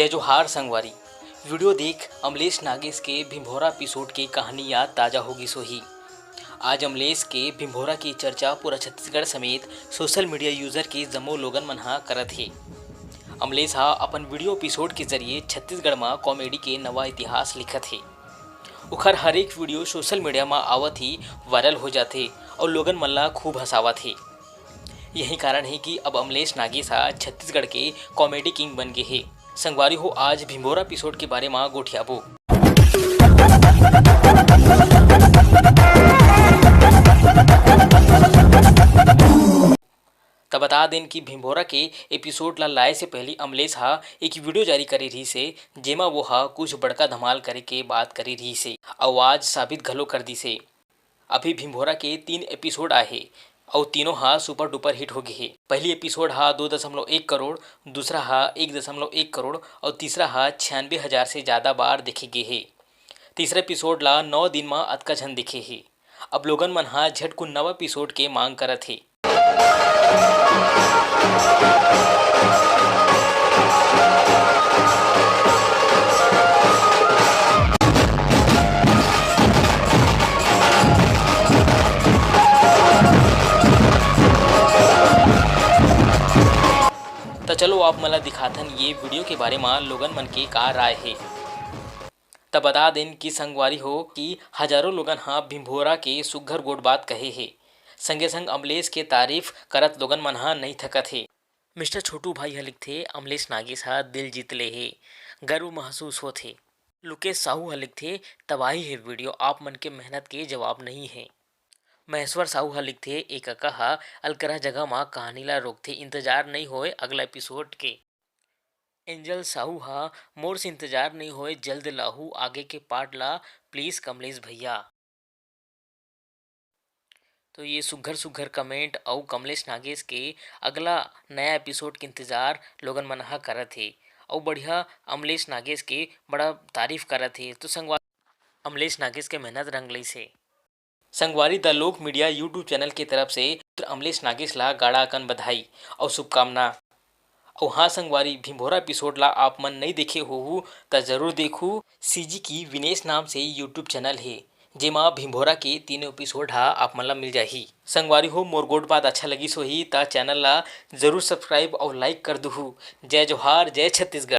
जय जोहार संगवारी। वीडियो देख अमलेश नागेश के भिंभोरा एपिसोड की कहानी याद ताज़ा होगी सोही। आज अमलेश के भिंभोरा की चर्चा पूरा छत्तीसगढ़ समेत सोशल मीडिया यूजर के जमो लोगन मन हा करत हे। अमलेश हा अपन वीडियो एपिसोड के जरिए छत्तीसगढ़ में कॉमेडी के नवा इतिहास लिखत हे। उखर हर एक वीडियो सोशल मीडिया में आवत ही वायरल हो जाते और लोगन मन ला खूब हंसावत हे। यही कारण है कि अब अमलेश नागेश हा छत्तीसगढ़ के कॉमेडी किंग बन गए हे। संगवारी हो आज भिंभोरा एपिसोड के बारे में गोठियाबो। तब बता दें कि भिंभोरा के एपिसोड ला लाए से पहले अमलेश हा एक वीडियो जारी करे रही से जेमा वो हा कुछ बड़का धमाल करे के बात करे रही से और आज साबित घलो कर दी से। अभी भिंभोरा के 3 एपिसोड आए हे और तीनों हा सुपर डुपर हिट हो गए हे। पहली एपिसोड हा 2.1 करोड़, दूसरा हा 1.1 करोड़ और तीसरा हा 96,000 से ज़्यादा बार देखे गए हे। तीसरा एपिसोड ला 9 दिन में अतका झन दिखे हे। अब लोगन मन हा झटकुन नवा एपिसोड के मांग करत हे। तो चलो आप मला दिखाथन ये वीडियो के बारे में लोगन मन के का राय है। तब बता दें कि संगवारी हो कि हजारों लोगन हाँ भिंभोरा के सुघर गोट बात कहे है। संगे संग अमलेश के तारीफ करत लोगन मन हाँ नहीं थकत है। मिस्टर छोटू भाई हा लिखथे अमलेश नागेश हा दिल जीत ले है, गर्व महसूस होथे। लुकेश साहू हा लिखथे तबाही है वीडियो, आप मन के मेहनत के जवाब नहीं है। महेश्वर साहू हा लिखथे एक हा अलकरा जगह माँ कहानी ला रोकथे, इंतजार नहीं होए अगला एपिसोड के। एंजल साहू हा मोर से इंतजार नहीं होए, जल्द लाहू आगे के पार्ट ला प्लीज कमलेश भैया। तो ये सुघर सुघर कमेंट और कमलेश नागेश के अगला नया एपिसोड के इंतजार लोगन मन हा करत हे और बढ़िया अमलेश नागेश के बड़ा तारीफ करत हे। तो संगवारी अमलेश नागेश के मेहनत रंग लई से। संगवारी द लोक मीडिया यूट्यूब चैनल की तरफ से अमलेश नागेश ला गाड़ा अकन बधाई और शुभकामना। और हाँ संगवारी भिंभोरा एपिसोड ला आप मन नहीं देखे हो तो जरूर देखू। सीजी की विनेश नाम से यूट्यूब चैनल है जेमा भिंभोरा के 3 एपिसोड हा आप मन ला मिल जाही। संगवारी हो मोर गोट बात अच्छा लगी सोही ता चैनल ला जरूर सब्सक्राइब और लाइक कर दूँ। जय जोहार, जय छत्तीसगढ़।